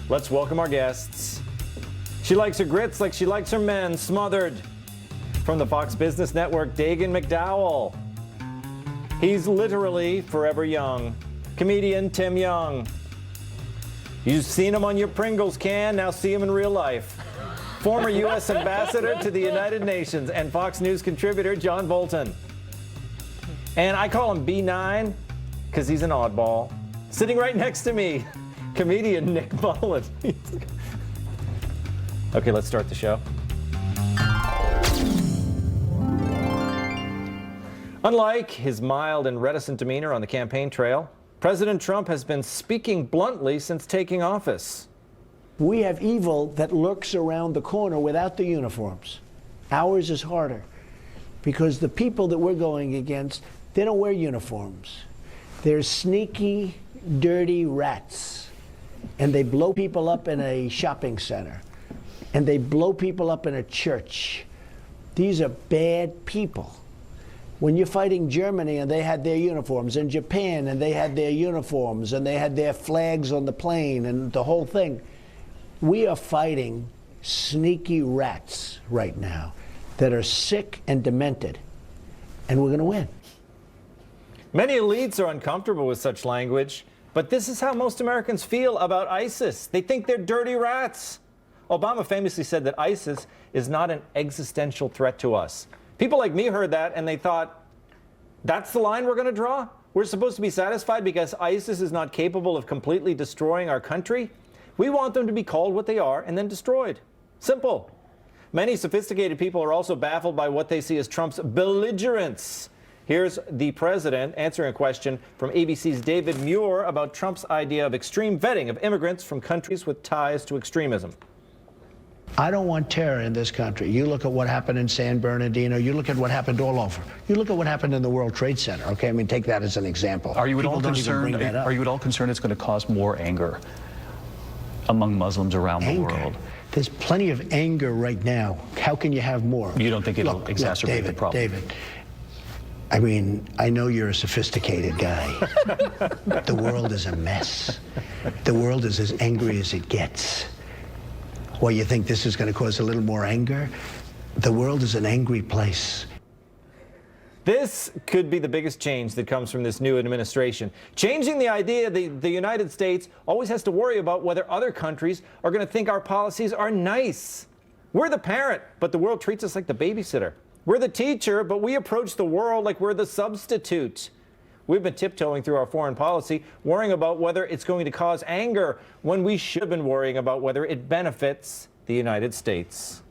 Let's welcome our guests. She likes her grits like she likes her men smothered. From the Fox Business Network, Dagen McDowell. He's literally forever young. Comedian Tim Young. You've seen him on your Pringles can, now see him in real life. Former U.S. Ambassador to the United Nations and Fox News contributor John Bolton. And I call him B9 because he's an oddball. Sitting right next to me, comedian Nick Mullen. Okay, let's start the show. Unlike his mild and reticent demeanor on the campaign trail, President Trump has been speaking bluntly since taking office. We have evil that lurks around the corner without the uniforms. Ours is harder because the people that we're going against, they don't wear uniforms. They're sneaky, dirty rats, and they blow people up in a shopping center, and they blow people up in a church. These are bad people. When you're fighting Germany and they had their uniforms, and Japan and they had their uniforms, and they had their flags on the plane and the whole thing, we are fighting sneaky rats right now that are sick and demented, and we're going to win. Many elites are uncomfortable with such language, but this is how most Americans feel about ISIS. They think they're dirty rats. Obama famously said that ISIS is not an existential threat to us. People like me heard that and they thought, that's the line we're going to draw? We're supposed to be satisfied because ISIS is not capable of completely destroying our country? We want them to be called what they are and then destroyed. Simple. Many sophisticated people are also baffled by what they see as Trump's belligerence. Here's the president answering a question from ABC's David Muir about Trump's idea of extreme vetting of immigrants from countries with ties to extremism. I don't want terror in this country. You look at what happened in San Bernardino. You look at what happened all over. You look at what happened in the World Trade Center. Okay, I mean, take that as an example. Are you at all concerned? Are you at all concerned it's going to cause more anger among Muslims around the world? There's plenty of anger right now. How can you have more? You don't think it'll exacerbate the problem? David, I mean, I know you're a sophisticated guy. The world is a mess. The world is as angry as it gets. Well, you think this is going to cause a little more anger? The world is an angry place. This could be the biggest change that comes from this new administration. Changing the idea that the United States always has to worry about whether other countries are going to think our policies are nice. We're the parent, but the world treats us like the babysitter. We're the teacher, but we approach the world like we're the substitute. We've been tiptoeing through our foreign policy, worrying about whether it's going to cause anger when we should have been worrying about whether it benefits the United States.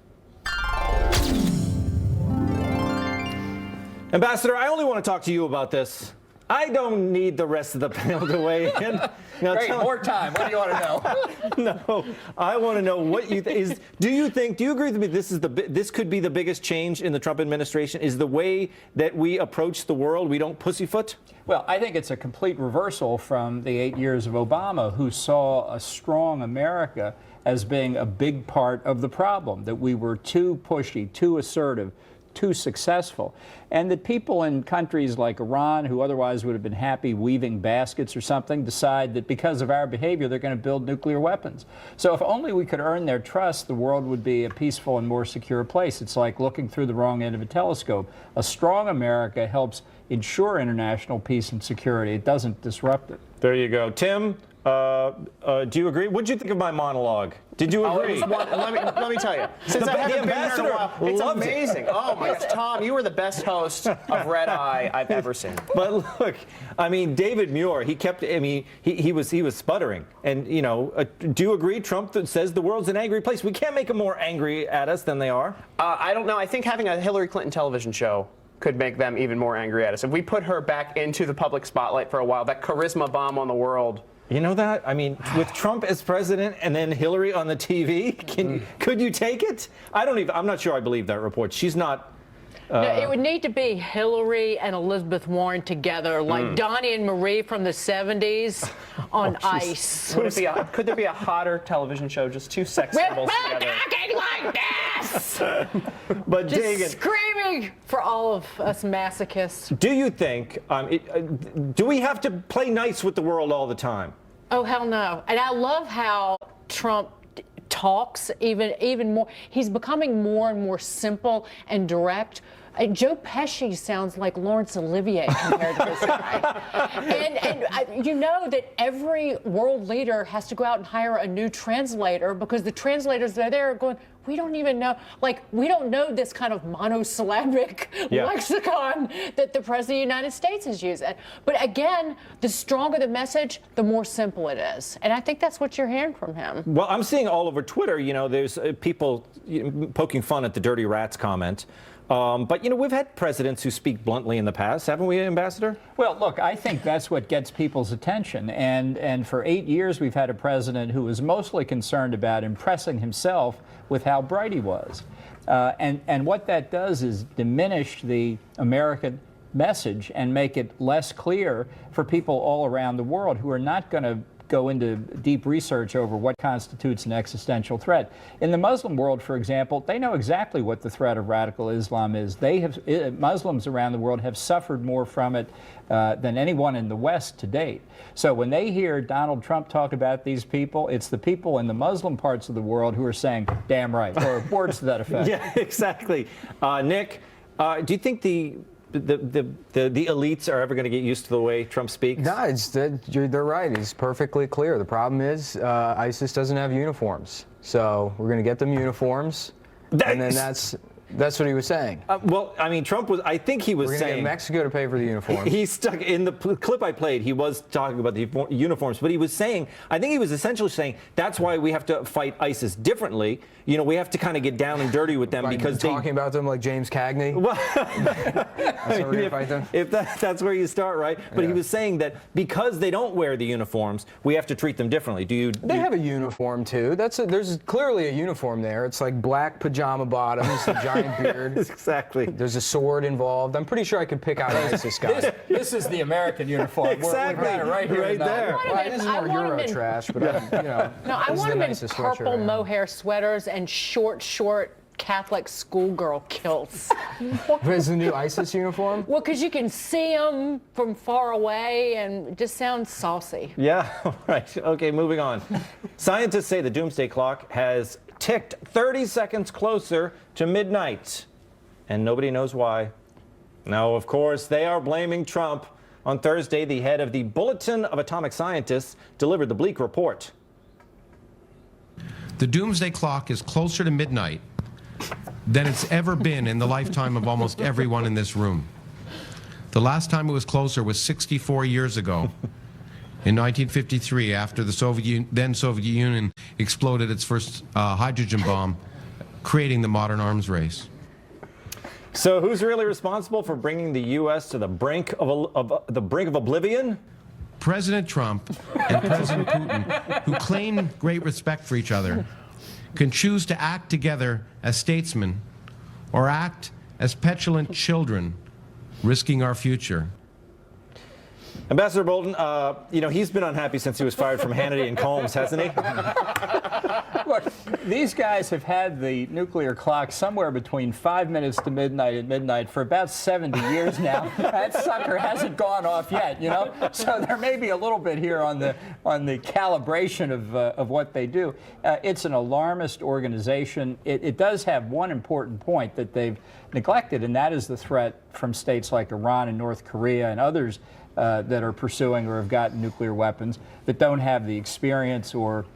Ambassador, I only want to talk to you about this. I don't need the rest of the panel to weigh in. Now, great, more time. What do you want to know? No, I want to know what you think. Do you agree with me this could be the biggest change in the Trump administration, is the way that we approach the world? We don't pussyfoot? Well, I think it's a complete reversal from the 8 years of Obama, who saw a strong America as being a big part of the problem, that we were too pushy, too assertive, too successful, and that people in countries like Iran, who otherwise would have been happy weaving baskets or something, decide that because of our behavior they're going to build nuclear weapons. So if only we could earn their trust, the world would be a peaceful and more secure place. It's like looking through the wrong end of a telescope. A strong America helps ensure international peace and security. It doesn't disrupt it. There you go. Tim, do you agree? What did you think of my monologue? Did you agree? Let me tell you. Since I haven't been here in a while, it's amazing. Oh my gosh, Tom, you were the best host of Red Eye I've ever seen. But look, I mean, David Muir, he was sputtering. And, you know, do you agree? Trump says the world's an angry place. We can't make them more angry at us than they are. I don't know. I think having a Hillary Clinton television show could make them even more angry at us. If we put her back into the public spotlight for a while, that charisma bomb on the world. You know that? I mean, with Trump as president and then Hillary on the TV, could you take it? I'm not sure I believe that report. She's not. No, it would need to be Hillary and Elizabeth Warren together, like Donnie and Marie from the 70s on ice. Could there be a hotter television show, just two sex symbols together? We're talking like this! But just Dagen, screaming for all of us masochists. Do you think, do we have to play nice with the world all the time? Oh, hell no. And I love how Trump talks even more. He's becoming more and more simple and direct. Joe Pesci sounds like Laurence Olivier compared to this guy. And you know that every world leader has to go out and hire a new translator because the translators that are there are going, we don't even know, like, we don't know this kind of monosyllabic lexicon that the President of the United States is using. But again, the stronger the message, the more simple it is. And I think that's what you're hearing from him. Well, I'm seeing all over Twitter, there's people poking fun at the dirty rats comment. But, we've had presidents who speak bluntly in the past, haven't we, Ambassador? Well, look, I think that's what gets people's attention. And for 8 years, we've had a president who was mostly concerned about impressing himself with how bright he was. And what that does is diminish the American message and make it less clear for people all around the world who are not going to go into deep research over what constitutes an existential threat. In the Muslim world, for example, they know exactly what the threat of radical Islam is. Muslims around the world have suffered more from it than anyone in the West to date. So when they hear Donald Trump talk about these people, it's the people in the Muslim parts of the world who are saying, damn right, or words to that effect. Yeah, exactly. Nick, do you think the elites are ever going to get used to the way Trump speaks? No, they're right. He's perfectly clear. The problem is ISIS doesn't have uniforms. So we're going to get them uniforms, and then that's what he was saying. Well, I mean, Trump was, I think he was We're saying. Get Mexico to pay for the uniforms. He's stuck in the clip I played. He was talking about the uniforms, but he was saying, I think he was essentially saying, that's why we have to fight ISIS differently. We have to kind of get down and dirty with them because talking about them like James Cagney. Well, that's how we're gonna fight them. If that's where you start, right? But he was saying that because they don't wear the uniforms, we have to treat them differently. They have a uniform too. There's clearly a uniform there. It's like black pajama bottoms, a giant beard. Exactly. There's a sword involved. I'm pretty sure I could pick out ISIS guys. This is the American uniform. Exactly. We've got it right here. Right there. Well, this is more Euro trash, but No, I want him in purple mohair sweaters and short Catholic schoolgirl kilts. Is the new ISIS uniform? Well, because you can see them from far away and it just sounds saucy. Yeah, right. Okay, moving on. Scientists say the doomsday clock has ticked 30 seconds closer to midnight, and nobody knows why. Now, of course, they are blaming Trump. On Thursday, the head of the Bulletin of Atomic Scientists delivered the bleak report. The doomsday clock is closer to midnight than it's ever been in the lifetime of almost everyone in this room. The last time it was closer was 64 years ago, in 1953, after the then Soviet Union exploded its first hydrogen bomb, creating the modern arms race. So who's really responsible for bringing the U.S. to the brink of oblivion? President Trump and President Putin, who claim great respect for each other, can choose to act together as statesmen or act as petulant children, risking our future. Ambassador Bolton, he's been unhappy since he was fired from Hannity and Combs, hasn't he? Look, these guys have had the nuclear clock somewhere between 5 minutes to midnight and midnight for about 70 years now. That sucker hasn't gone off yet, So there may be a little bit here on the calibration of what they do. It's an alarmist organization. It does have one important point that they've neglected, and that is the threat from states like Iran and North Korea and others that are pursuing or have gotten nuclear weapons that don't have the experience or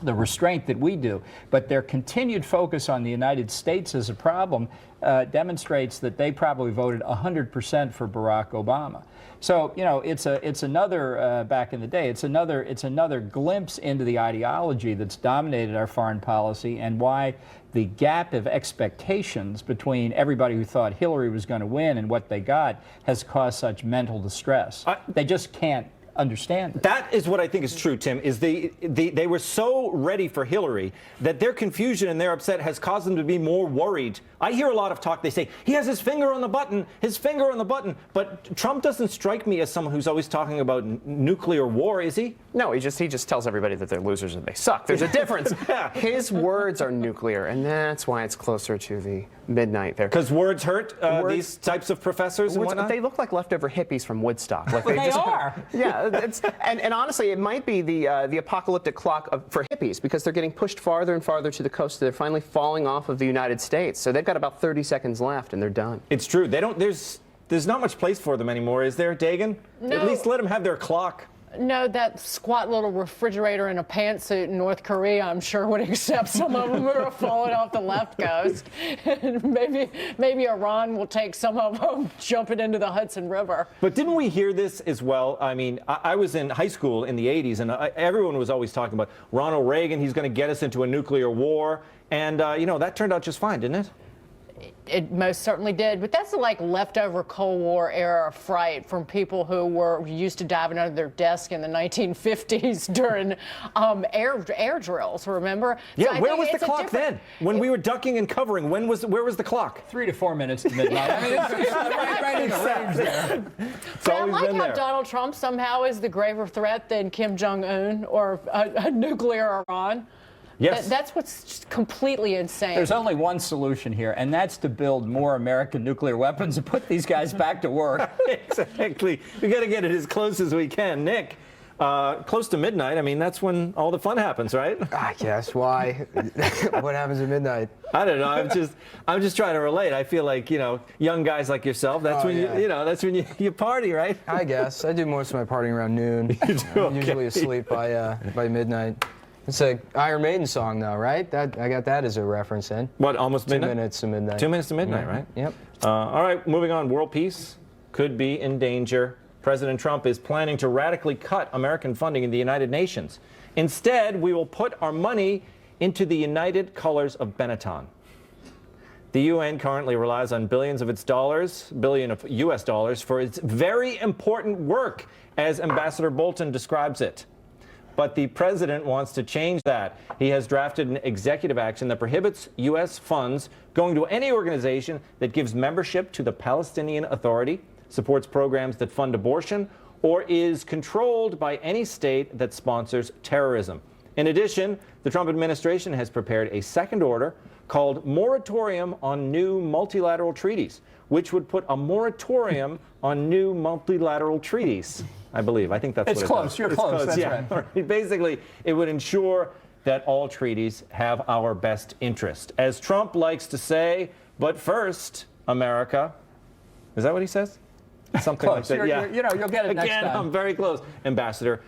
the restraint that we do. But their continued focus on the United States as a problem demonstrates that they probably voted 100% for Barack Obama. So, it's another, back in the day, it's another glimpse into the ideology that's dominated our foreign policy and why the gap of expectations between everybody who thought Hillary was going to win and what they got has caused such mental distress. They just can't understand it. That is what I think is true, Tim, is they were so ready for Hillary that their confusion and their upset has caused them to be more worried. I hear a lot of talk. They say, he has his finger on the button, But Trump doesn't strike me as someone who's always talking about nuclear war, is he? No, he just tells everybody that they're losers and they suck. There's a difference. His words are nuclear, and that's why it's closer to the midnight there. Because words hurt these types of professors and whatnot? They look like leftover hippies from Woodstock. Like They are. Yeah, and honestly, it might be the apocalyptic clock for hippies, because they're getting pushed farther and farther to the coast. So they're finally falling off of the United States. So they've got about 30 seconds left, and they're done. It's true. They don't. There's not much place for them anymore, is there, Dagen? No. At least let them have their clock. No, that squat little refrigerator in a pantsuit in North Korea, I'm sure, would accept some of them who are falling off the left coast. maybe Iran will take some of them jumping into the Hudson River. But didn't we hear this as well? I mean, I was in high school in the 80s, and everyone was always talking about Ronald Reagan, he's going to get us into a nuclear war. And, you know, that turned out just fine, didn't it? It most certainly did, but that's like leftover Cold War era fright from people who were used to diving under their desk in the 1950s during air drills. Remember? Yeah, so where was the clock then? When we were ducking and covering, where was the clock? 3 to 4 minutes to midnight. I mean, it's right in the range there. But I like how Donald Trump somehow is the graver threat than Kim Jong-un or a nuclear Iran. Yes. That's what's just completely insane. There's only one solution here, and that's to build more American nuclear weapons and put these guys back to work. Exactly. We got to get it as close as we can. Nick, close to midnight, I mean, that's when all the fun happens, right? I guess. Why? What happens at midnight? I don't know. I'm just trying to relate. I feel like, you know, young guys like yourself, that's when that's when you party, right? I guess. I do most of my partying around noon. You do? I'm usually asleep by midnight. It's an Iron Maiden song, though, right? I got that as a reference in. What, almost midnight? 2 minutes to midnight. 2 minutes to midnight, right? Yep. All right, moving on. World peace could be in danger. President Trump is planning to radically cut American funding in the United Nations. Instead, we will put our money into the United Colors of Benetton. The UN currently relies on billion of US dollars for its very important work, as Ambassador Bolton describes it. But the president wants to change that. He has drafted an executive action that prohibits U.S. funds going to any organization that gives membership to the Palestinian Authority, supports programs that fund abortion, or is controlled by any state that sponsors terrorism. In addition, the Trump administration has prepared a second order called Moratorium on New Multilateral Treaties, which would put a moratorium on new multilateral treaties. I believe. I think that's it's what close. Does. You're it's close. That's yeah. right. Basically, it would ensure that all treaties have our best interest. As Trump likes to say, but first, America. Is that what he says? Something close. like that. You'll get it next time. Again, I'm very close. Ambassador,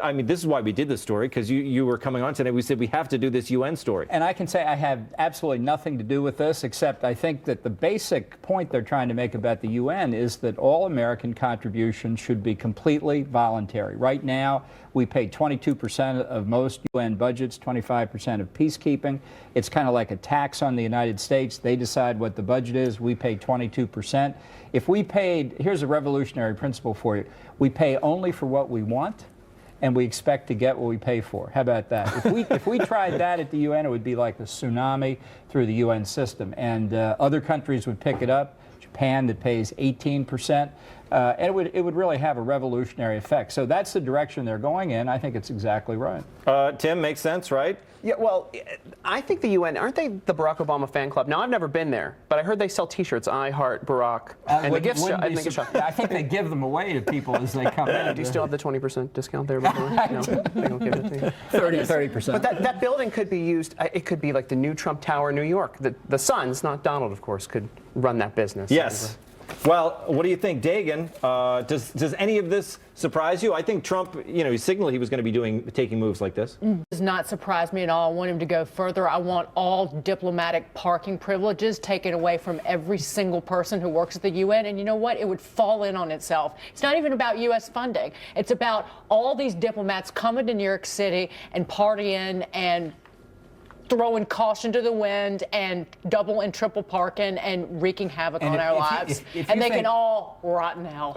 I mean, this is why we did this story, because you were coming on today. We said we have to do this UN story. And I can say I have absolutely nothing to do with this, except I think that the basic point they're trying to make about the UN is that all American contributions should be completely voluntary. Right now, we pay 22% of most UN budgets, 25% of peacekeeping. It's kind of like a tax on the United States. They decide what the budget is. We pay 22%. If we paid, here's a revolutionary principle for you. We pay only for what we want, and we expect to get what we pay for. How about that? If we tried that at the UN, it would be like a tsunami through the UN system, and other countries would pick it up. Japan, that pays 18%, and it would really have a revolutionary effect. So that's the direction they're going in. I think it's exactly right. Tim, makes sense, right? Yeah, well, I think the UN, aren't they the Barack Obama fan club? Now, I've never been there, but I heard they sell T-shirts, I Heart Barack, and the gift shop. I think they give them away to people as they come in. Do you still have the 20% discount there? No, they don't give it to you. 30%. But that building could be used, it could be like the new Trump Tower in New York. The Sons, not Donald, of course, could run that business. Yes. Well, what do you think, Dagen? Does any of this surprise you? I think Trump, he signaled he was going to be taking moves like this. It does not surprise me at all. I want him to go further. I want all diplomatic parking privileges taken away from every single person who works at the UN. And you know what? It would fall in on itself. It's not even about U.S. funding. It's about all these diplomats coming to New York City and partying and throwing caution to the wind and double and triple parking and wreaking havoc on our lives. And they can all rot in hell.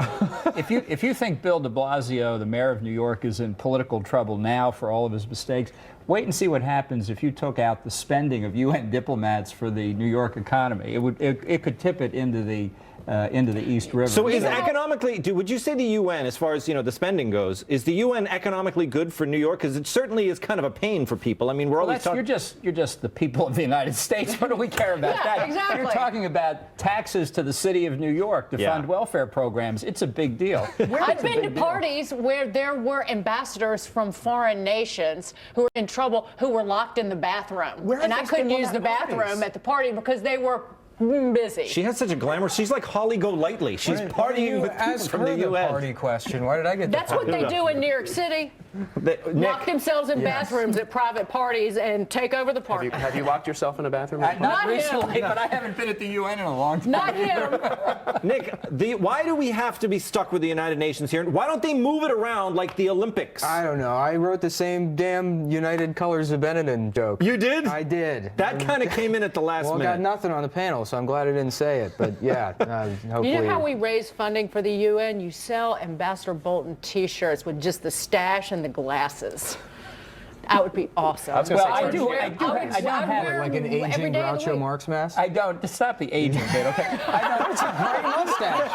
If you think Bill de Blasio, the mayor of New York, is in political trouble now for all of his mistakes, wait and see what happens if you took out the spending of UN diplomats for the New York economy. It could tip it into the into the East River. So is economically, would you say the UN, as far as the spending goes, is the UN economically good for New York? Because it certainly is kind of a pain for people. I mean, we're always talking. You're just the people of the United States. What do we care about that? Exactly. You're talking about taxes to the city of New York to fund welfare programs. It's a big deal. I've been to parties where there were ambassadors from foreign nations who were in trouble, who were locked in the bathroom. And I couldn't use the bathroom at the party because they were busy. She has such a glamour. She's like Holly Golightly. She's partying with people from the U.S. Party question. Why did I get That's what they do in New York City. Lock themselves in bathrooms at private parties and take over the party. Have you locked yourself in a bathroom? Not recently, but I haven't been at the UN in a long time. Not him. Nick, why do we have to be stuck with the United Nations here? Why don't they move it around like the Olympics? I don't know. I wrote the same damn United Colors of Benetton joke. You did? I did. That kind of came in at the last Well, I minute. got nothing on the panel, so I'm glad I didn't say it. But yeah, hopefully. You know how we raise funding for the UN? You sell Ambassador Bolton T-shirts with just the stash and the glasses. That would be awesome. Well, I don't have like an aging Groucho Marx mask. I don't. Stop the aging bit, okay? It's a great mustache.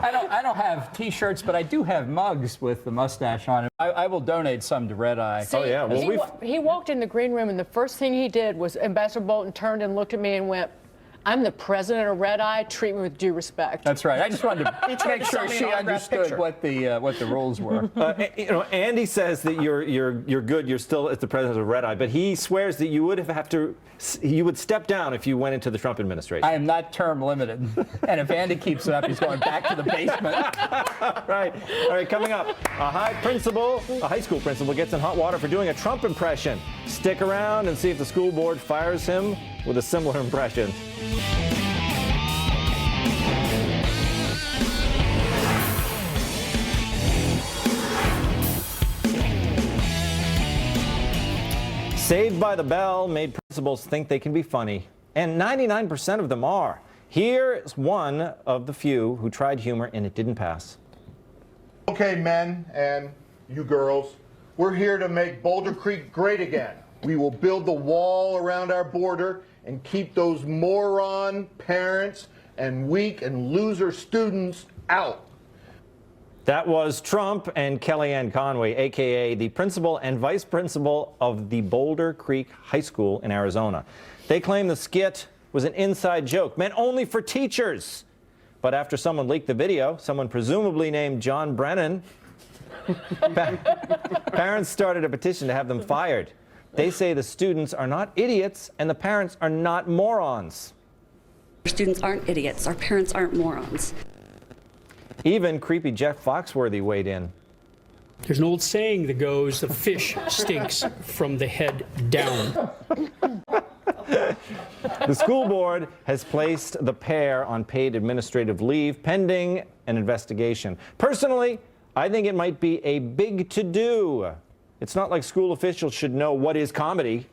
I don't have T-shirts, but I do have mugs with the mustache on it. I will donate some to Red Eye. See, Oh, yeah. Well, he walked in the green room, and the first thing he did was Ambassador Bolton turned and looked at me and went, "I'm the president of Red Eye. Treat me with due respect." That's right. I just wanted to make sure she understood what the rules were. Andy says that you're good. You're still as the president of Red Eye, but he swears that you would step down if you went into the Trump administration. I am not term limited, and if Andy keeps it up, he's going back to the basement. Right. All right. Coming up, a high school principal gets in hot water for doing a Trump impression. Stick around and see if the school board fires him with a similar impression. Saved by the Bell made principals think they can be funny, and 99% of them are. Here's one of the few who tried humor and it didn't pass. Okay, men and you girls, we're here to make Boulder Creek great again. We will build the wall around our border and keep those moron parents and weak and loser students out. That was Trump and Kellyanne Conway, a.k.a. the principal and vice principal of the Boulder Creek High School in Arizona. They claim the skit was an inside joke, meant only for teachers. But after someone leaked the video, someone presumably named John Brennan, parents started a petition to have them fired. They say the students are not idiots and the parents are not morons. Our students aren't idiots. Our parents aren't morons. Even creepy Jeff Foxworthy weighed in. There's an old saying that goes, the fish stinks from the head down. The school board has placed the pair on paid administrative leave pending an investigation. Personally, I think it might be a big to-do. It's not like school officials should know what is comedy.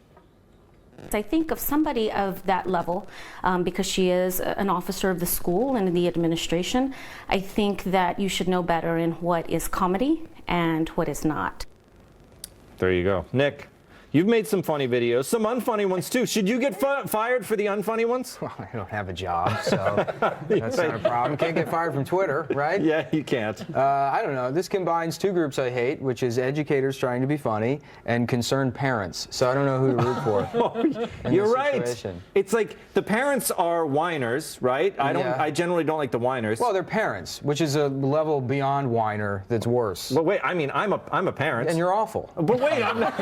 I think of somebody of that level, because she is an officer of the school and in the administration, I think that you should know better in what is comedy and what is not. There you go. Nick, you've made some funny videos, some unfunny ones too. Should you get fired for the unfunny ones? Well, I don't have a job, so that's not a problem. Can't get fired from Twitter, right? Yeah, you can't. I don't know. This combines two groups I hate, which is educators trying to be funny and concerned parents. So I don't know who to root for. You're right. It's like the parents are whiners, right? I generally don't like the whiners. Well, they're parents, which is a level beyond whiner that's worse. But wait, I mean, I'm a parent. And you're awful. But wait, I'm not.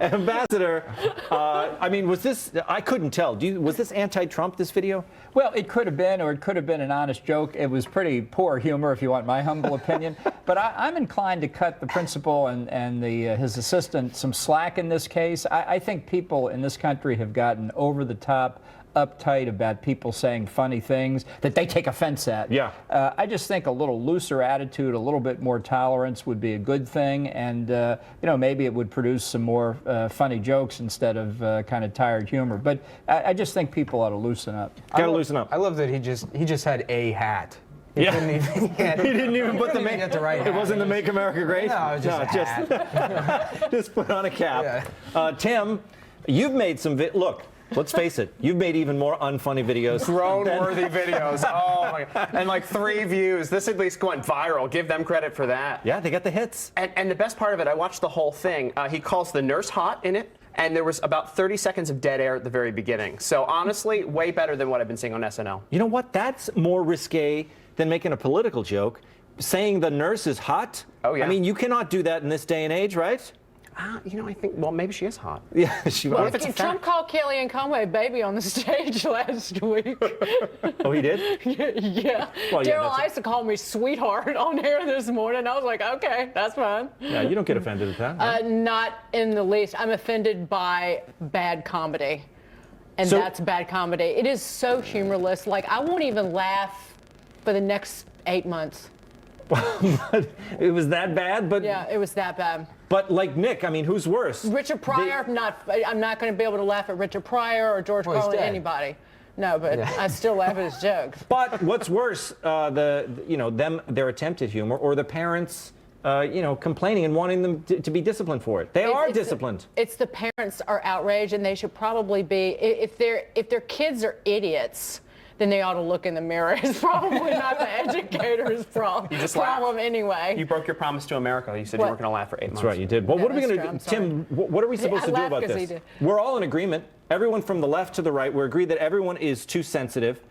Ambassador, I mean, was this, I couldn't tell. Was this anti-Trump, this video? Well, it could have been, or it could have been an honest joke. It was pretty poor humor, if you want my humble opinion. But I'm inclined to cut the principal and his assistant some slack in this case. I think people in this country have gotten over the top, uptight about people saying funny things that they take offense at. Yeah. I just think a little looser attitude, a little bit more tolerance would be a good thing, and maybe it would produce some more funny jokes instead of kind of tired humor. But I just think people ought to loosen up. Gotta loosen up. I love that he just had a hat. He didn't even put the make. It wasn't the Make America Great. No, it was just a hat. Just put on a cap. Yeah. Tim, you've made some look. let's face it, you've made even more unfunny videos. Grown-worthy videos. Oh my God. And like 3 views. This at least went viral. Give them credit for that. Yeah, they got the hits. And the best part of it, I watched the whole thing. He calls the nurse hot in it, and there was about 30 seconds of dead air at the very beginning. So honestly, way better than what I've been seeing on SNL. You know what? That's more risque than making a political joke. Saying the nurse is hot? Oh, yeah. I mean, you cannot do that in this day and age, right? You know, I think, well, maybe she is hot. Yeah, she was. What if it's a Trump fact? called Kellyanne Conway baby on the stage last week. Oh, he did? Yeah. Well, yeah, Daryl Issa called me sweetheart on air this morning. I was like, okay, that's fine. Yeah, you don't get offended at that. Huh? Not in the least. I'm offended by bad comedy. And So- that's bad comedy. It is so humorless. Like, I won't even laugh for the next 8 months. It was that bad, but Yeah, it was that bad. But like Nick, I mean, who's worse? Richard Pryor, I'm not going to be able to laugh at Richard Pryor or George Carlin, anybody. No, but I still laugh at his jokes. But what's worse, their attempted humor, or the parents, complaining and wanting them to be disciplined for it. They are disciplined. It's the parents are outraged, and they should probably be. If their kids are idiots, then they ought to look in the mirror. It's probably not the educator's problem anyway. You broke your promise to America. You said you weren't going to laugh for 8 months. That's right, you did. Well, what are we going to do? Tim, what are we supposed to do about this? We're all in agreement. Everyone from the left to the right, we're agreed that everyone is too sensitive,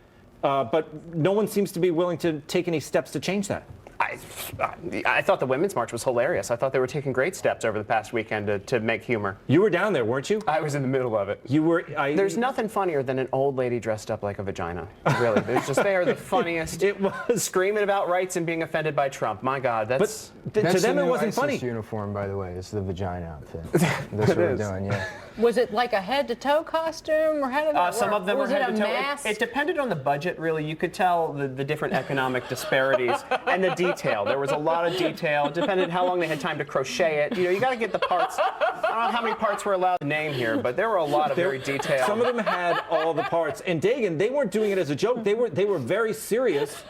but no one seems to be willing to take any steps to change that. I thought the Women's March was hilarious. I thought they were taking great steps over the past weekend to make humor. You were down there, weren't you? I was in the middle of it. You were. There's nothing funnier than an old lady dressed up like a vagina. Really, they are the funniest. It was screaming about rights and being offended by Trump. My God, that's to them it wasn't ISIS funny. Uniform, by the way, is the vagina outfit. That's what we're doing. Yeah. Was it like a head-to-toe costume, or how did that work? Some of them was were it head to toe. mask? It depended on the budget, really. You could tell the different economic disparities and the detail. There was a lot of detail. It depended on how long they had time to crochet it. You got to get the parts. I don't know how many parts we're allowed to name here, but there were a lot of very detailed. Some of them had all the parts. And Dagen, they weren't doing it as a joke. They were very serious.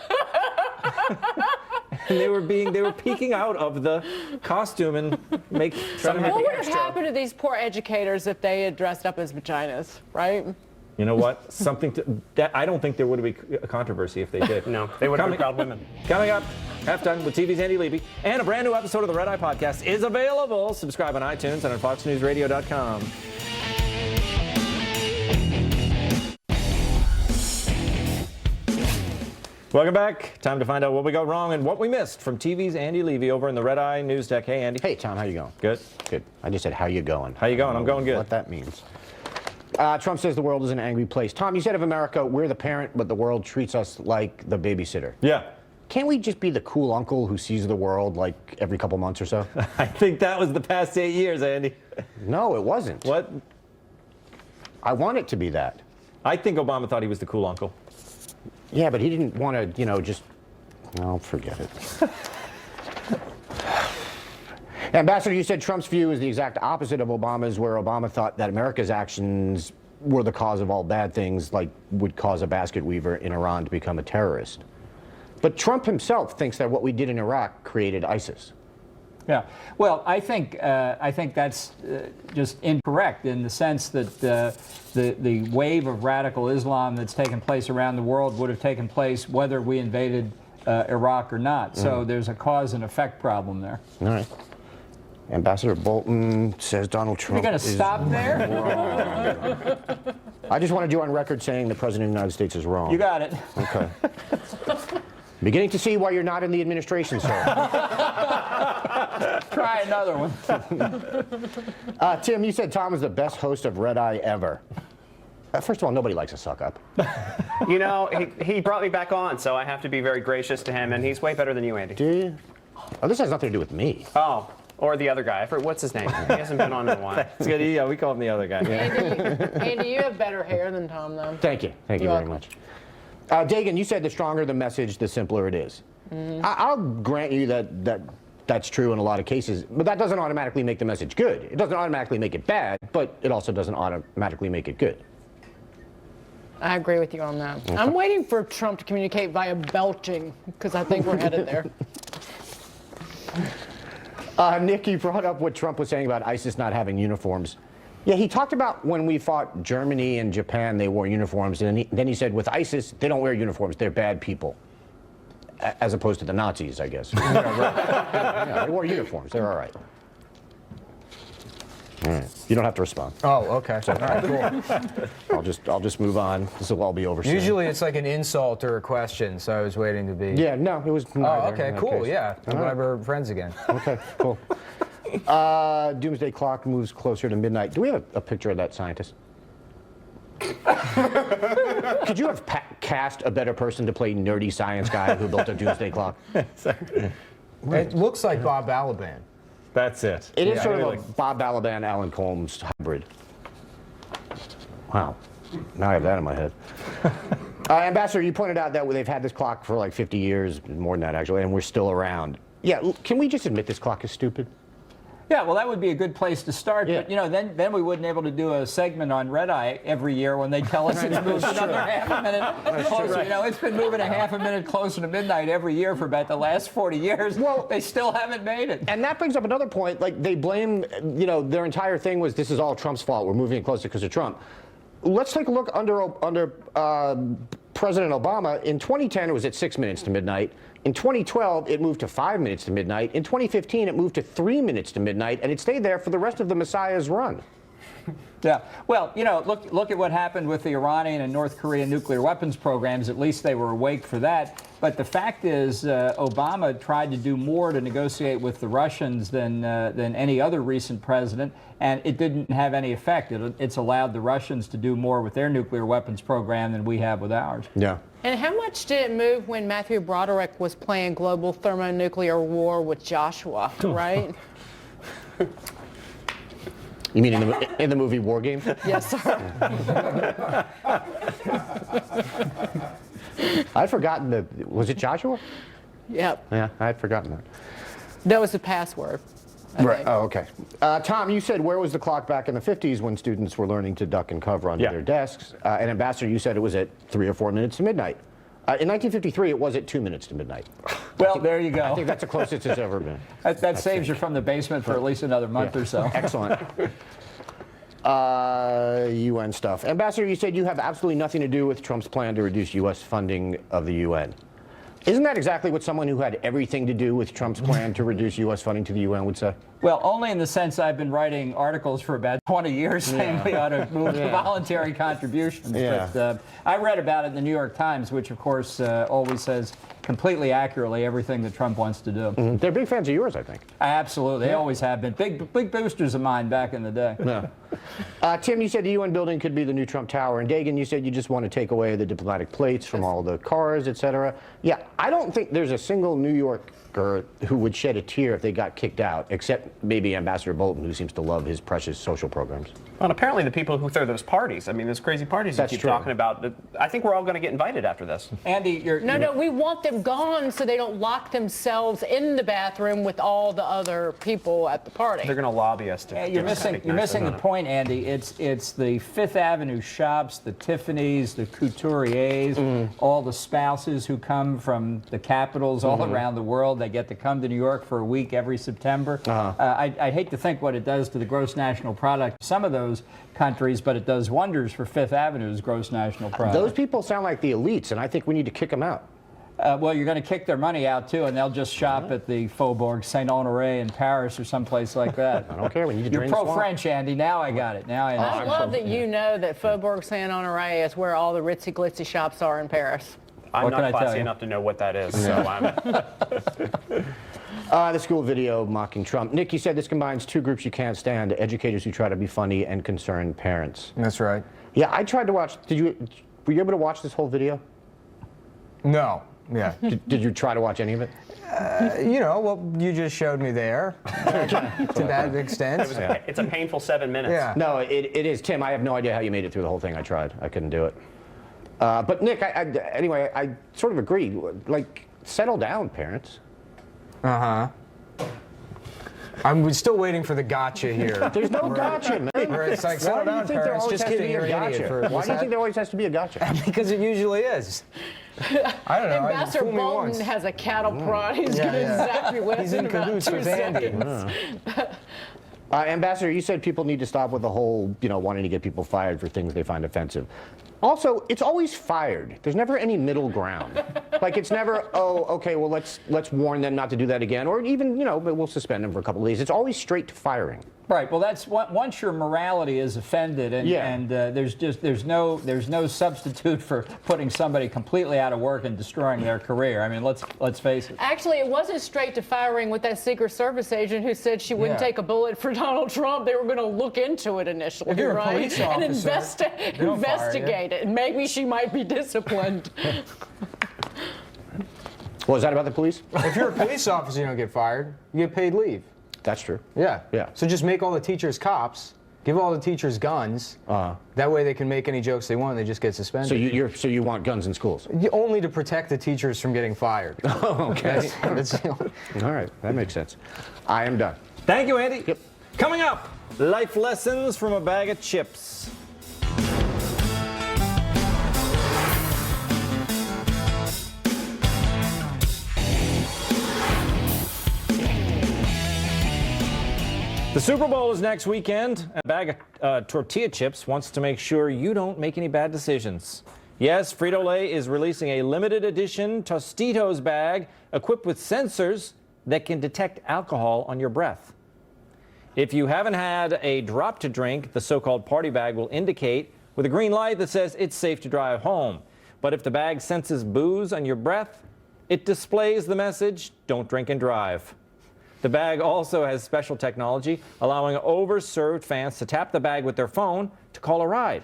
And they were peeking out of the costume and trying to make What it would have extra. happened to these poor educators if they had dressed up as vaginas, right? You know what? I don't think there would be a controversy if they did. No, they would have been proud women. Coming up, Halftime with TV's Andy Levy, and a brand new episode of the Red Eye Podcast is available. Subscribe on iTunes and on FoxNewsRadio.com. Welcome back. Time to find out what we got wrong and what we missed from TV's Andy Levy over in the Red Eye News Deck. Hey, Andy. Hey, Tom. How you going? Good. Good. I just said, how you going? How you going? I'm going good. What that means. Trump says the world is an angry place. Tom, you said of America, we're the parent, but the world treats us like the babysitter. Yeah. Can't we just be the cool uncle who sees the world like every couple months or so? I think that was the past 8 years, Andy. No, it wasn't. What? I want it to be that. I think Obama thought he was the cool uncle. Yeah, but he didn't want to, just... No, forget it. Ambassador, you said Trump's view is the exact opposite of Obama's, where Obama thought that America's actions were the cause of all bad things, like would cause a basket weaver in Iran to become a terrorist. But Trump himself thinks that what we did in Iraq created ISIS. Yeah, well, I think that's just incorrect in the sense that the wave of radical Islam that's taken place around the world would have taken place whether we invaded Iraq or not. So there's a cause and effect problem there. All right. Ambassador Bolton says Donald Trump You're going to stop there? wrong. I just wanted you on record saying the President of the United States is wrong. You got it. Okay. Beginning to see why you're not in the administration, sir. Try another one. Tim, you said Tom was the best host of Red Eye ever. First of all, nobody likes a suck-up. He brought me back on, so I have to be very gracious to him, and he's way better than you, Andy. Do you? Oh, this has nothing to do with me. Oh, or the other guy. What's his name? He hasn't been on in a while. That's good. Yeah, we call him the other guy. Andy, you have better hair than Tom, though. Thank you. Thank you very much. Dagen, you said the stronger the message, the simpler it is. I'll grant you that's true in a lot of cases, but that doesn't automatically make the message good. It doesn't automatically make it bad, but it also doesn't automatically make it good. I agree with you on that. Okay. I'm waiting for Trump to communicate via belching, because I think we're headed there. Nick, you brought up what Trump was saying about ISIS not having uniforms. Yeah, he talked about when we fought Germany and Japan, they wore uniforms, and then he said with ISIS, they don't wear uniforms, they're bad people. As opposed to the Nazis, I guess. Yeah, they wore uniforms, they're all right. All right. You don't have to respond. Oh, okay. So, all right, cool. I'll just move on. This will all be over soon. Usually it's like an insult or a question, so I was waiting to be. Yeah, no, it was Oh, neither okay, in that cool, case. yeah. I'm glad we're friends again. Okay, cool. Doomsday clock moves closer to midnight. Do we have a picture of that scientist? Could you have cast a better person to play nerdy science guy who built a doomsday clock? It looks like Bob Balaban. That's it. It is Yeah, sort really. of a Bob Balaban, Alan Colmes hybrid. Wow. Now I have that in my head. Ambassador, you pointed out that they've had this clock for like 50 years, more than that actually, and we're still around. Yeah, can we just admit this clock is stupid? Yeah, well, that would be a good place to start. Yeah. But, you know, then we wouldn't be able to do a segment on Red Eye every year when they tell us it's moved another half a minute closer. You know, it's been moving a half a minute closer to midnight every year for about the last 40 years. Well, they still haven't made it. And that brings up another point. Like, they blame, you know, their entire thing was this is all Trump's fault. We're moving it closer because of Trump. Let's take a look under President Obama. In 2010, it was at 6 minutes to midnight. In 2012, it moved to 5 minutes to midnight. In 2015, it moved to 3 minutes to midnight, and it stayed there for the rest of the Messiah's run. Yeah. Well, you know, look at what happened with the Iranian and North Korean nuclear weapons programs. At least they were awake for that. But the fact is, Obama tried to do more to negotiate with the Russians than any other recent president, and it didn't have any effect. It's allowed the Russians to do more with their nuclear weapons program than we have with ours. Yeah. And how much did it move when Matthew Broderick was playing global thermonuclear war with Joshua, right? You mean in the movie War Games? Yes, sir. I'd forgotten that. Was it Joshua? Yep. Yeah, I'd forgotten that. That was the password. I Right. think. Oh, okay. Tom, you said where was the clock back in the 50s when students were learning to duck and cover under their desks? And Ambassador, you said it was at 3 or 4 minutes to midnight. In 1953, it was at 2 minutes to midnight. Well, there you go. I think that's the closest it's ever been. That saves you from the basement for at least another month or so. Excellent. UN stuff. Ambassador, you said you have absolutely nothing to do with Trump's plan to reduce U.S. funding of the UN. Isn't that exactly what someone who had everything to do with Trump's plan to reduce U.S. funding to the UN would say? Well, only in the sense I've been writing articles for about 20 years saying we ought to move to voluntary contributions. Yeah. But I read about it in the New York Times, which, of course, always says completely accurately everything that Trump wants to do. They're big fans of yours, I think. Absolutely. They always have been. Big boosters of mine back in the day. Yeah. Tim, you said the UN building could be the new Trump Tower. And Dagen, you said you just want to take away the diplomatic plates from all the cars, et cetera. Yeah, I don't think there's a single New Yorker who would shed a tear if they got kicked out, except maybe Ambassador Bolton, who seems to love his precious social programs. Well, apparently the people who throw those parties, I mean, those crazy parties That's you keep true. talking about, I think we're all going to get invited after this. Andy, No, we want them gone so they don't lock themselves in the bathroom with all the other people at the party. They're going to lobby us to. You're missing the point, Andy. It's the Fifth Avenue shops, the Tiffany's, the couturiers, all the spouses who come from the capitals all around the world. They get to come to New York for a week every September. I hate to think what it does to the gross national product of some of those countries, but it does wonders for Fifth Avenue's gross national product. Those people sound like the elites, and I think we need to kick them out. Well, you're going to kick their money out, too, and they'll just shop at the Faubourg Saint-Honoré in Paris or someplace like that. I don't care. We need to You're drain the swamp. pro-French, Andy. Now I got it. Now I know. I love that you know that Faubourg Saint-Honoré is where all the ritzy glitzy shops are in Paris. I'm What can I not tell classy you? enough to know what that is, so I'm. The school video mocking Trump. Nick, you said this combines two groups you can't stand: educators who try to be funny and concerned parents. That's right. Yeah, I tried to watch. Were you able to watch this whole video? No. Yeah. Did you try to watch any of it? You know, well, you just showed me there to that extent. It's a painful 7 minutes. Yeah. No, it is. Tim, I have no idea how you made it through the whole thing. I tried. I couldn't do it. But Nick, anyway, I sort of agree. Like, settle down, parents. Uh-huh. I'm still waiting for the gotcha here. There's no gotcha, man. Where it's like, Why settle do you down, think there parents. always Just has to kidding, be a you're an idiot. gotcha? Why do you think there always has to be a gotcha? Because it usually is. I don't know. Ambassador Fool me Bolton once. has a cattle prod. He's Yeah, going to yeah. zap you with He's in in about cahoots 2 with Andy. seconds. Ambassador, you said people need to stop with the whole, wanting to get people fired for things they find offensive. Also, it's always fired. There's never any middle ground. Like, it's never, oh, okay, well, let's warn them not to do that again, or even, we'll suspend them for a couple of days. It's always straight to firing. Right. Well, that's once your morality is offended, and there's no substitute for putting somebody completely out of work and destroying their career. I mean, let's face it. Actually, it wasn't straight to firing with that Secret Service agent who said she wouldn't take a bullet for Donald Trump. They were going to look into it initially, If you're right? a police And officer, investigate it. And maybe she might be disciplined. Well, is that about the police? If you're a police officer, you don't get fired. You get paid leave. That's true. Yeah. Yeah. So just make all the teachers cops. Give all the teachers guns. That way they can make any jokes they want. They just get suspended. So you want guns in schools? Only to protect the teachers from getting fired. Okay. That's All right. That makes sense. I am done. Thank you, Andy. Yep. Coming up, life lessons from a bag of chips. The Super Bowl is next weekend. A bag of tortilla chips wants to make sure you don't make any bad decisions. Yes, Frito-Lay is releasing a limited edition Tostitos bag equipped with sensors that can detect alcohol on your breath. If you haven't had a drop to drink, the so-called party bag will indicate with a green light that says it's safe to drive home. But if the bag senses booze on your breath, it displays the message, don't drink and drive. The bag also has special technology allowing overserved fans to tap the bag with their phone to call a ride.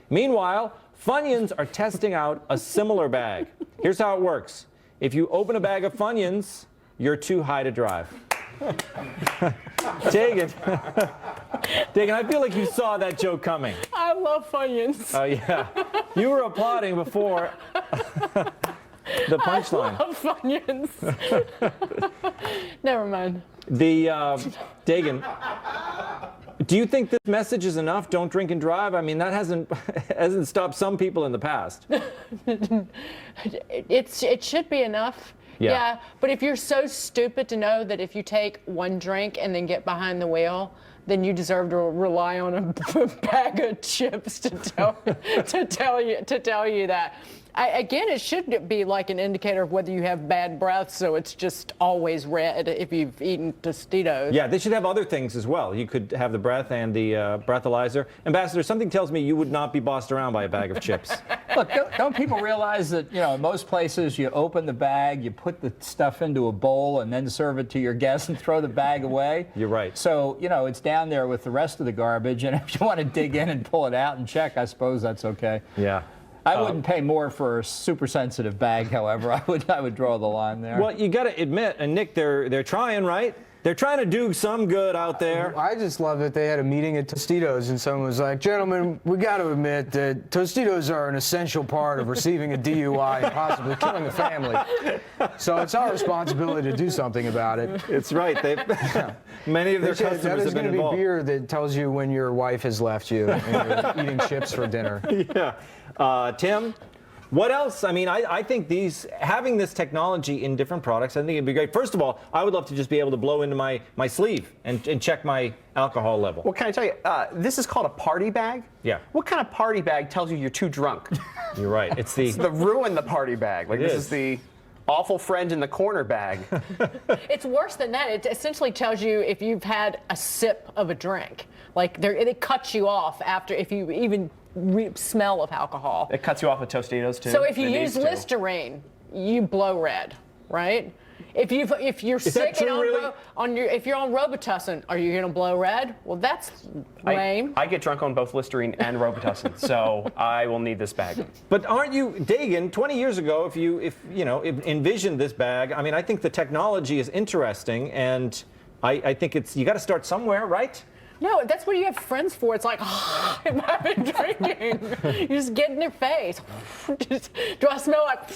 Meanwhile, Funyuns are testing out a similar bag. Here's how it works. If you open a bag of Funyuns, you're too high to drive. Dagen, I feel like you saw that joke coming. I love Funyuns. Oh, yeah. You were applauding before the punchline. I love Funyuns. Never mind. Dagen, do you think this message is enough? Don't drink and drive? I mean, that hasn't stopped some people in the past. It should be enough. Yeah. But if you're so stupid to know that if you take one drink and then get behind the wheel, then you deserve to rely on a bag of chips to tell you that. Again, it should be like an indicator of whether you have bad breath, so it's just always red if you've eaten Tostitos. Yeah, they should have other things as well. You could have the breath and the breathalyzer. Ambassador, something tells me you would not be bossed around by a bag of chips. Look, don't people realize that, in most places you open the bag, you put the stuff into a bowl and then serve it to your guests and throw the bag away? You're right. So, it's down there with the rest of the garbage, and if you want to dig in and pull it out and check, I suppose that's okay. Yeah. I wouldn't pay more for a super sensitive bag, however. I would draw the line there. Well, you got to admit, and Nick, they're trying, right? They're trying to do some good out there. I just love that they had a meeting at Tostitos and someone was like, gentlemen, we got to admit that Tostitos are an essential part of receiving a DUI and possibly killing a family. So it's our responsibility to do something about it. It's right. Many of their customers have been involved. There's going to be beer that tells you when your wife has left you and you're eating chips for dinner. Yeah. Tim, what else? I mean, I think having this technology in different products, I think it'd be great. First of all, I would love to just be able to blow into my sleeve and check my alcohol level. Well, can I tell you, this is called a party bag. Yeah. What kind of party bag tells you you're too drunk? You're right. It's the ruin the party bag. Like, It this is. is the awful friend in the corner bag. It's worse than that. It essentially tells you if you've had a sip of a drink. Like, it cuts you off if you even smell of alcohol. It cuts you off with Tostitos, too. So if you It use needs to. Listerine, you blow red, right? If you're sick true, really? if you're on Robitussin, are you going to blow red? Well, that's lame. I get drunk on both Listerine and Robitussin, so I will need this bag. But aren't you, Dagen, 20 years ago, if you envisioned this bag, I mean, I think the technology is interesting, and I think you got to start somewhere, right? No, that's what you have friends for. It's like, I've been drinking. You just get in their face. Do I smell like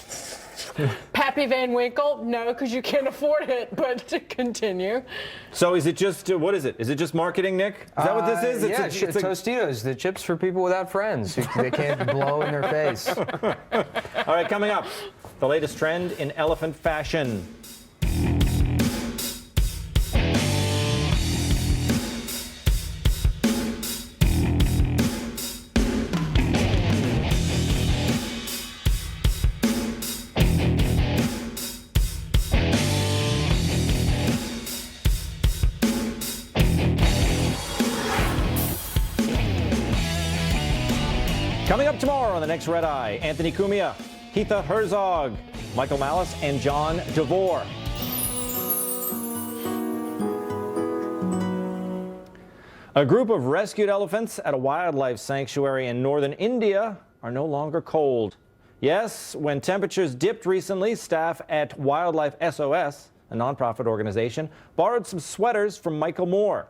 Pappy Van Winkle? No, because you can't afford it, but to continue. So is it just, what is it? Is it just marketing, Nick? Is that what this is? Yeah, it's Tostitos, the chips for people without friends. They can't blow in their face. All right, coming up, the latest trend in elephant fashion. Coming up tomorrow on the next Red Eye, Anthony Cumia, Heatha Herzog, Michael Malice, and John DeVore. A group of rescued elephants at a wildlife sanctuary in northern India are no longer cold. Yes, when temperatures dipped recently, staff at Wildlife SOS, a nonprofit organization, borrowed some sweaters from Michael Moore.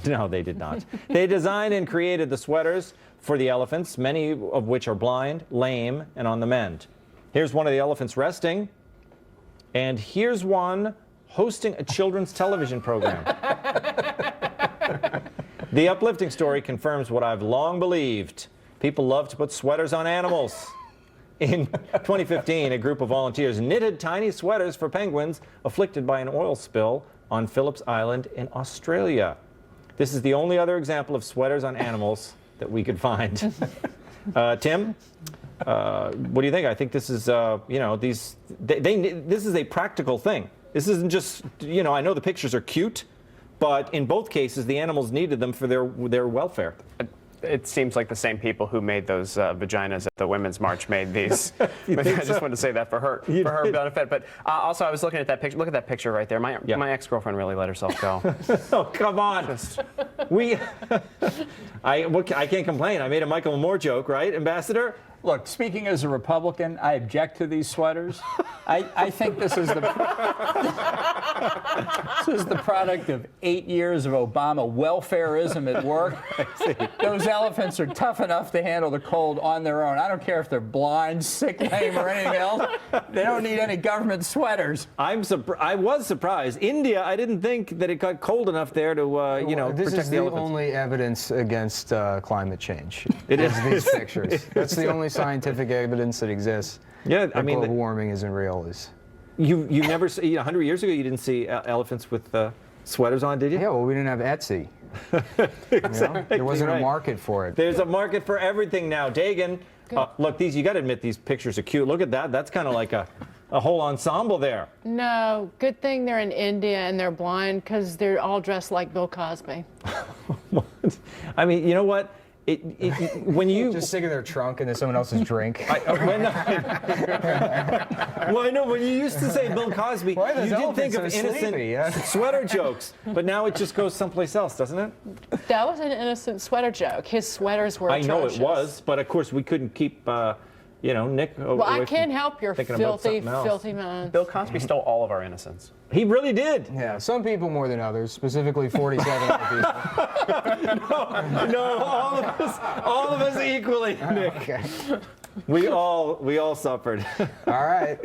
No, they did not. They designed and created the sweaters for the elephants, many of which are blind, lame, and on the mend. Here's one of the elephants resting, and here's one hosting a children's television program. The uplifting story confirms what I've long believed. People love to put sweaters on animals. In 2015, a group of volunteers knitted tiny sweaters for penguins afflicted by an oil spill on Phillips Island in Australia. This is the only other example of sweaters on animals that we could find. Tim, what do you think? I think this is, this is a practical thing. This isn't just, I know the pictures are cute, but in both cases, the animals needed them for their welfare. It seems like the same people who made those vaginas at the Women's March made these. I just wanted to say that for her benefit. But also, I was looking at that picture. Look at that picture right there. My ex-girlfriend really let herself go. Oh, come on. I can't complain. I made a Michael Moore joke, right, Ambassador? Look, speaking as a Republican, I object to these sweaters. I think this is the product of 8 years of Obama welfareism at work. Those elephants are tough enough to handle the cold on their own. I don't care if they're blind, sick, lame, or anything else. They don't need any government sweaters. I was surprised. India, I didn't think that it got cold enough there to, protect the elephants. This is the only evidence against climate change. It is these pictures. That's the only scientific evidence that exists. Yeah, I mean, global warming isn't real. You never see, 100 years ago, you didn't see elephants with sweaters on, did you? Yeah, well, we didn't have Etsy. Exactly, there wasn't right. a market for it. There's a market for everything now. Dagen, look, you got to admit these pictures are cute. Look at that. That's kind of like a whole ensemble there. No, good thing they're in India and they're blind because they're all dressed like Bill Cosby. I mean, you know what? When you just stick in their trunk and then someone else's drink. Well, I know when you used to say Bill Cosby, you didn't think of innocent sweater jokes, but now it just goes someplace else, doesn't it? That was an innocent sweater joke. His sweaters were atrocious. I know it was, but of course we couldn't keep, Nick. Well, I can't help your filthy man. Bill Cosby stole all of our innocence. He really did. Yeah, some people more than others, specifically 47 other people. No, all of us equally, Nick. Okay. We all suffered. All right.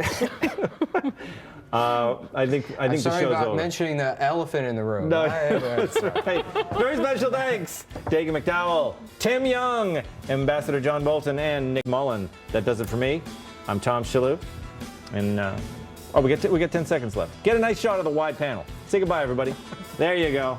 I think the show's sorry about over. mentioning the elephant in the room. No, that's right. Very special thanks, Dagen McDowell, Tim Young, Ambassador John Bolton, and Nick Mullen. That does it for me. I'm Tom Shalhoub, and we get 10 seconds left. Get a nice shot of the wide panel. Say goodbye, everybody. There you go.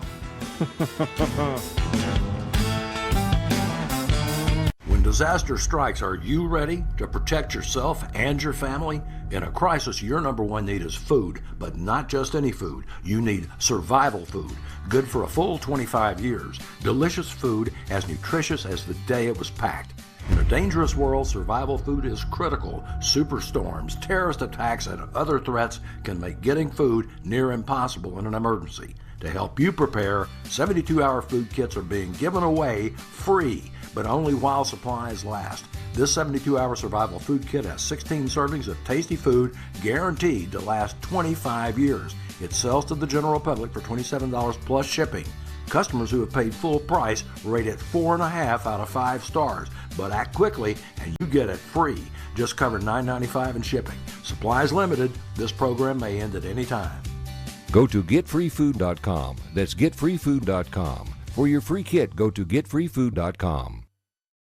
When disaster strikes, are you ready to protect yourself and your family? In a crisis, your number one need is food, but not just any food. You need survival food, good for a full 25 years. Delicious food, as nutritious as the day it was packed. In a dangerous world, survival food is critical. Superstorms, terrorist attacks, and other threats can make getting food near impossible in an emergency. To help you prepare, 72-hour food kits are being given away free, but only while supplies last. This 72-hour survival food kit has 16 servings of tasty food guaranteed to last 25 years. It sells to the general public for $27 plus shipping. Customers who have paid full price rate it 4.5 out of 5 stars. But act quickly and you get it free. Just cover $9.95 in shipping. Supplies limited. This program may end at any time. Go to getfreefood.com. That's getfreefood.com. For your free kit, go to getfreefood.com.